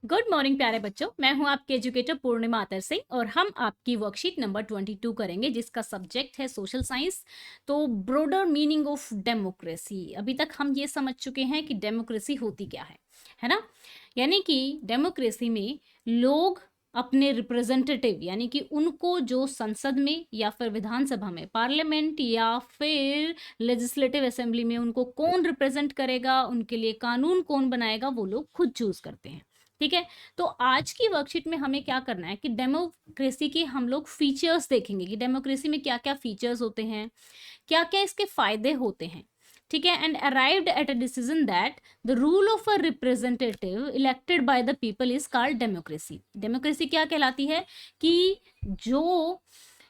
Good morning प्यारे बच्चों, मैं हूं आपकी एजुकेटर पूर्णिमा अतर सिंह और हम आपकी वर्कशीट नंबर 22 करेंगे जिसका सब्जेक्ट है सोशल साइंस। तो ब्रॉडर मीनिंग ऑफ डेमोक्रेसी, अभी तक हम ये समझ चुके हैं कि डेमोक्रेसी होती क्या है ना। यानी कि डेमोक्रेसी में लोग अपने रिप्रेजेंटेटिव यानी कि उनको जो संसद में या फिर विधानसभा में, पार्लियामेंट या फिर लेजिस्लेटिव असेंबली में उनको कौन रिप्रेजेंट करेगा, उनके लिए कानून कौन बनाएगा, वो लोग खुद चूज करते हैं। ठीक है। तो आज की वर्कशीट में हमें क्या करना है कि डेमोक्रेसी के हम लोग फीचर्स देखेंगे कि डेमोक्रेसी में क्या क्या फीचर्स होते हैं, क्या क्या इसके फायदे होते हैं। ठीक है। And arrived at a decision that the rule of a representative elected by the people is called democracy. Democracy क्या कहलाती है कि जो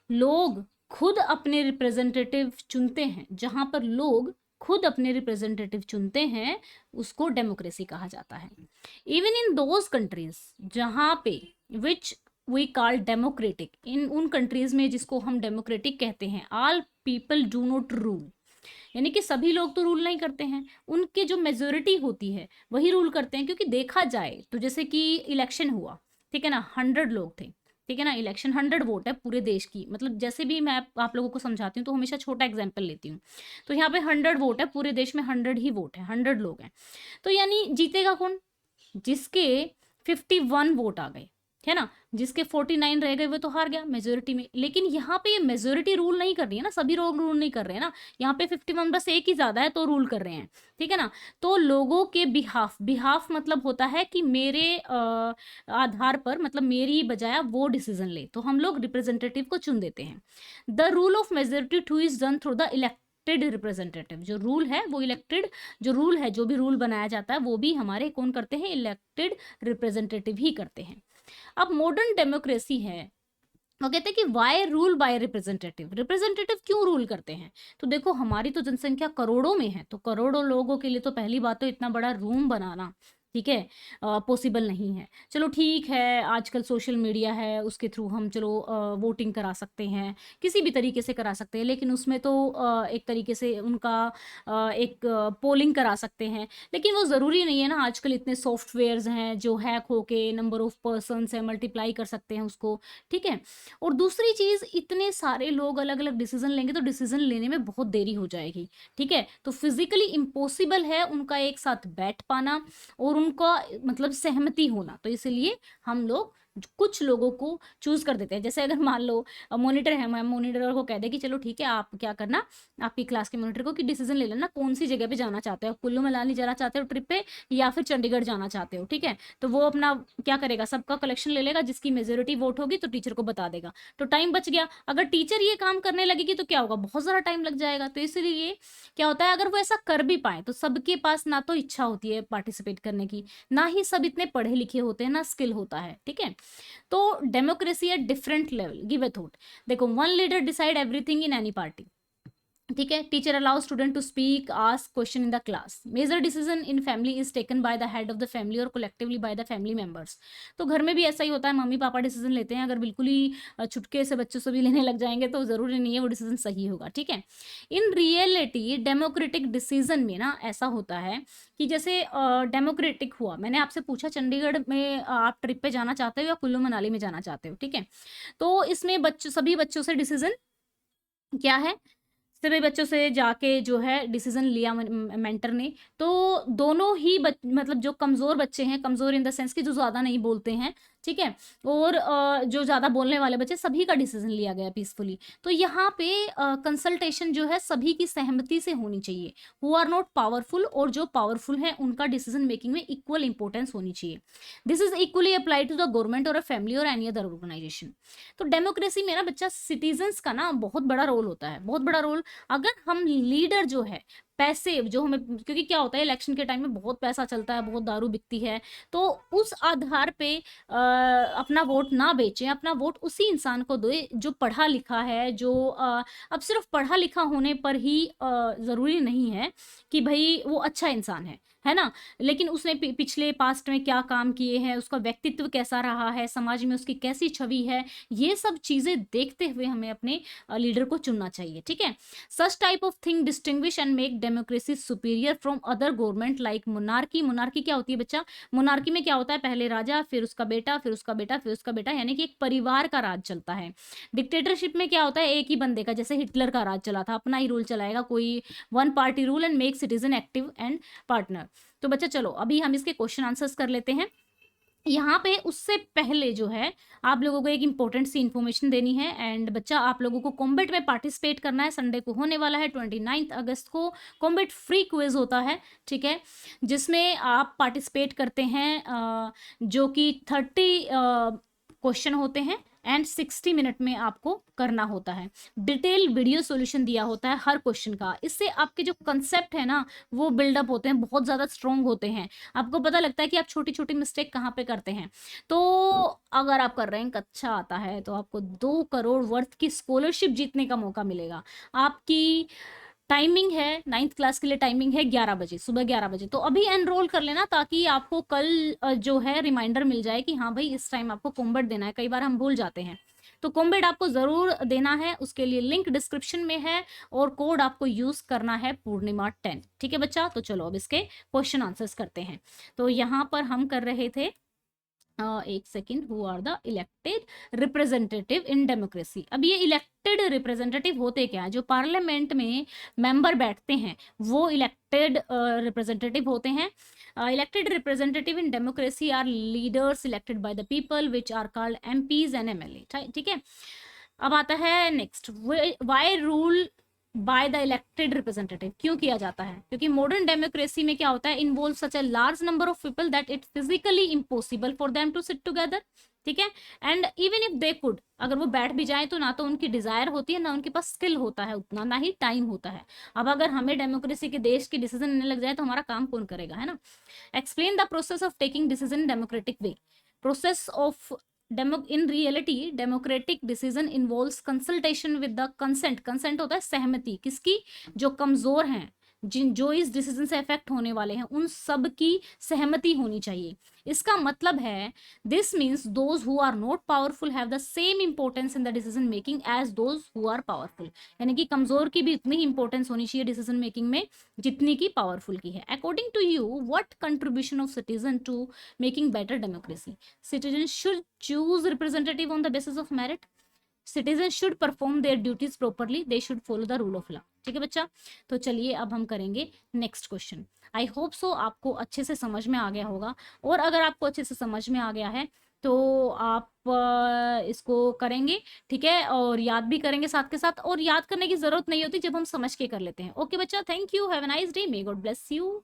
लोग खुद अपने रिप्रेजेंटेटिव चुनते हैं, जहां पर लोग खुद अपने रिप्रेजेंटेटिव चुनते हैं, उसको डेमोक्रेसी कहा जाता है। इवन इन दोज कंट्रीज जहां पे विच वी कॉल डेमोक्रेटिक, इन उन कंट्रीज में जिसको हम डेमोक्रेटिक कहते हैं, all people do not rule, यानी कि सभी लोग तो रूल नहीं करते हैं, उनके जो मेजोरिटी होती है वही रूल करते हैं। क्योंकि देखा जाए तो जैसे कि इलेक्शन हुआ, ठीक है ना, 100 लोग थे, ठीक है ना, इलेक्शन 100 वोट है पूरे देश की, मतलब जैसे भी मैं आप लोगों को समझाती हूँ तो हमेशा छोटा एग्जाम्पल लेती हूँ। तो यहाँ पे 100 वोट है, पूरे देश में 100 ही वोट है, 100 लोग हैं। तो यानी जीतेगा कौन? जिसके 51 वोट आ गए, है ना, जिसके 49 रह गए वो तो हार गया मेजोरिटी में। लेकिन यहाँ पे मेजोरिटी रूल नहीं कर रही है ना, सभी लोग रूल नहीं कर रहे हैं ना, यहाँ पे 51 बस एक ही ज्यादा है तो रूल कर रहे हैं। ठीक है ना। तो लोगों के बिहाफ, बिहाफ मतलब होता है कि मेरे आधार पर, मतलब मेरी बजाय वो डिसीजन ले, तो हम लोग रिप्रेजेंटेटिव को चुन देते हैं। The rule of majority two is done through the elected representative. जो रूल है वो इलेक्टेड, जो रूल है, जो भी रूल बनाया जाता है वो भी हमारे कौन करते हैं? इलेक्टेड रिप्रेजेंटेटिव ही करते हैं। अब मॉडर्न डेमोक्रेसी है, वो कहते हैं कि why rule by representative. Representative क्यों रूल करते हैं? तो देखो, हमारी तो जनसंख्या करोड़ों में है, तो करोड़ों लोगों के लिए तो पहली बात तो इतना बड़ा रूम बनाना, ठीक है, पॉसिबल नहीं है। चलो ठीक है, आजकल सोशल मीडिया है, उसके थ्रू हम चलो वोटिंग करा सकते हैं, किसी भी तरीके से करा सकते हैं, लेकिन उसमें तो एक तरीके से उनका एक पोलिंग करा सकते हैं, लेकिन वो ज़रूरी नहीं है ना। आजकल इतने सॉफ्टवेयर्स हैं जो हैक होके नंबर ऑफ पर्सन है मल्टीप्लाई कर सकते हैं उसको। ठीक है। और दूसरी चीज़, इतने सारे लोग अलग अलग डिसीजन लेंगे तो डिसीजन लेने में बहुत देरी हो जाएगी। ठीक है। तो फिजिकली इम्पॉसिबल है उनका एक साथ बैठ पाना और उनका मतलब सहमति होना, तो इसलिए हम लोग कुछ लोगों को चूज कर देते हैं। जैसे अगर मान लो मॉनिटर है, मैम मॉनिटर को कह दे कि चलो ठीक है, आप क्या करना, आपकी क्लास के मॉनिटर को कि डिसीजन ले लेना कौन सी जगह पे जाना चाहते हो, कुल्लू मनाली जाना चाहते हो ट्रिप पे या फिर चंडीगढ़ जाना चाहते हो। ठीक है। तो वो अपना क्या करेगा, सबका कलेक्शन ले लेगा, जिसकी मेजोरिटी वोट होगी तो टीचर को बता देगा, तो टाइम बच गया। अगर टीचर ये काम करने लगेगी तो क्या होगा, बहुत सारा टाइम लग जाएगा। तो इसलिए क्या होता है, अगर वो ऐसा कर भी पाए तो सबके पास ना तो इच्छा होती है पार्टिसिपेट करने की, ना ही सब इतने पढ़े लिखे होते हैं, ना स्किल होता है। ठीक है। तो democracy at different level, give a thought. देखो, one leader decide everything in any party. ठीक है। Teacher allow student to speak, ask question in the class. Major decision in family is taken by the head of the family और collectively by the family members. तो घर में भी ऐसा ही होता है, मम्मी पापा डिसीजन लेते हैं, अगर बिल्कुल ही छुटके से बच्चों से भी लेने लग जाएंगे तो जरूरी नहीं है वो डिसीजन सही होगा। ठीक है। इन रियलिटी डेमोक्रेटिक डिसीजन में ना ऐसा होता है कि जैसे डेमोक्रेटिक हुआ, मैंने आपसे पूछा चंडीगढ़ में आप ट्रिप पे जाना चाहते हो या कुल्लू मनाली में जाना चाहते हो। ठीक है। तो इसमें बच्चों, सभी बच्चों से डिसीजन क्या है, सभी बच्चों से जाके जो है डिसीजन लिया मेंटर ने। तो दोनों ही मतलब जो कमज़ोर बच्चे हैं, कमज़ोर इन द सेंस कि जो ज़्यादा नहीं बोलते हैं, ठीक है, और जो ज़्यादा बोलने वाले बच्चे, सभी का डिसीजन लिया गया पीसफुली। तो यहाँ पे कंसल्टेशन जो है सभी की सहमति से होनी चाहिए। हु आर नॉट पावरफुल, और जो पावरफुल हैं उनका डिसीजन मेकिंग में इक्वल इंपॉर्टेंस होनी चाहिए। This is equally apply to the government और अ फैमिली और एनी अदर ऑर्गेनाइजेशन। तो डेमोक्रेसी में ना बच्चा, सिटीजन्स का ना बहुत बड़ा रोल होता है, बहुत बड़ा रोल। अगर हम लीडर जो है, पैसे जो हमें, क्योंकि क्या होता है इलेक्शन के टाइम में बहुत पैसा चलता है, बहुत दारू बिकती है, तो उस आधार पे अपना वोट ना बेचें, अपना वोट उसी इंसान को दे जो पढ़ा लिखा है, जो अब सिर्फ पढ़ा लिखा होने पर ही ज़रूरी नहीं है कि भाई वो अच्छा इंसान है ना, लेकिन उसने पिछले पास्ट में क्या काम किए हैं, उसका व्यक्तित्व कैसा रहा है, समाज में उसकी कैसी छवि है, ये सब चीज़ें देखते हुए हमें अपने लीडर को चुनना चाहिए। ठीक है। Such type of thing distinguish and make democracy superior from other government like monarchy. Monarchy क्या होती है बच्चा? मोनार्की में क्या होता है, पहले राजा, फिर उसका बेटा, फिर उसका बेटा, फिर उसका बेटा, यानी कि एक परिवार का राज चलता है। डिक्टेटरशिप में क्या होता है, एक ही बंदे का, जैसे हिटलर का राज चला था, अपना ही रूल चलाएगा, कोई one party rule and make citizen active and partner. तो बच्चा चलो अभी हम इसके क्वेश्चन आंसर्स कर लेते हैं। यहाँ पे उससे पहले जो है आप लोगों को एक इंपॉर्टेंट सी इन्फॉर्मेशन देनी है। एंड बच्चा आप लोगों को कॉम्बेट में पार्टिसिपेट करना है, संडे को होने वाला है 29 अगस्त को कॉम्बेट फ्री क्विज होता है, ठीक है, जिसमें आप पार्टिसिपेट करते हैं, जो कि 30 क्वेश्चन होते हैं एंड 60 मिनट में आपको करना होता है। डिटेल वीडियो सॉल्यूशन दिया होता है हर क्वेश्चन का। इससे आपके जो कंसेप्ट है ना वो बिल्डअप होते हैं, बहुत ज़्यादा स्ट्रॉन्ग होते हैं। आपको पता लगता है कि आप छोटी छोटी मिस्टेक कहाँ पे करते हैं। तो अगर आपका रैंक अच्छा आता है तो आपको 2 करोड़ वर्थ की स्कॉलरशिप जीतने का मौका मिलेगा। आपकी टाइमिंग है 9th क्लास के लिए, टाइमिंग है 11 बजे, सुबह 11 बजे। तो अभी एनरोल कर लेना ताकि आपको कल जो है रिमाइंडर मिल जाए कि हाँ भाई इस टाइम आपको कॉम्बेट देना है। कई बार हम भूल जाते हैं, तो कॉम्बेट आपको ज़रूर देना है। उसके लिए लिंक डिस्क्रिप्शन में है और कोड आपको यूज़ करना है पूर्णिमा 10, ठीक है बच्चा। तो चलो अब इसके क्वेश्चन आंसर्स करते हैं। तो यहाँ पर हम कर रहे थे एक second, who are the elected representative in democracy. अब ये इलेक्टेड रिप्रेजेंटेटिव होते क्या है? जो पार्लियामेंट में मेंबर बैठते हैं वो इलेक्टेड रिप्रेजेंटेटिव होते हैं। Elected representative in democracy are leaders elected by the people which are called MPs and MLA, ठीक है। अब आता है next, why rule by the elected representative, क्यों किया जाता है? क्योंकि मॉडर्न डेमोक्रेसी में क्या होता है, involve such a large number of people that it's physically impossible for them to sit together, ठीक है। And even if they could, अगर वो बैठ भी जाए तो ना तो उनकी डिजायर होती है, ना उनके पास स्किल होता है उतना, ना ही टाइम होता है। अब अगर हमें डेमोक्रेसी के देश के डिसीजन लेने लग जाए तो हमारा काम कौन करेगा, है ना। Explain the process of taking decision in democratic way. Process of in reality democratic decision involves consultation with the consent होता है सहमति, किसकी? जो कमजोर हैं, जो इस डिसीजन से इफेक्ट होने वाले हैं, उन सब की सहमति होनी चाहिए। इसका मतलब है this means those who are not powerful have the same importance in the decision making as those who are powerful. यानी कि कमजोर की भी उतनी ही इंपॉर्टेंस होनी चाहिए डिसीजन मेकिंग में जितनी की पावरफुल की है। According to you what contribution of citizen to making better democracy? Citizen should choose representative on the basis of merit. Citizen should perform their duties properly, they should follow the rule of law, ठीक है बच्चा। तो चलिए अब हम करेंगे next question. I hope so आपको अच्छे से समझ में आ गया होगा, और अगर आपको अच्छे से समझ में आ गया है तो आप इसको करेंगे, ठीक है, और याद भी करेंगे साथ के साथ। और याद करने की जरूरत नहीं होती जब हम समझ के कर लेते हैं। ओके बच्चा, thank you, have a nice day, may God bless you.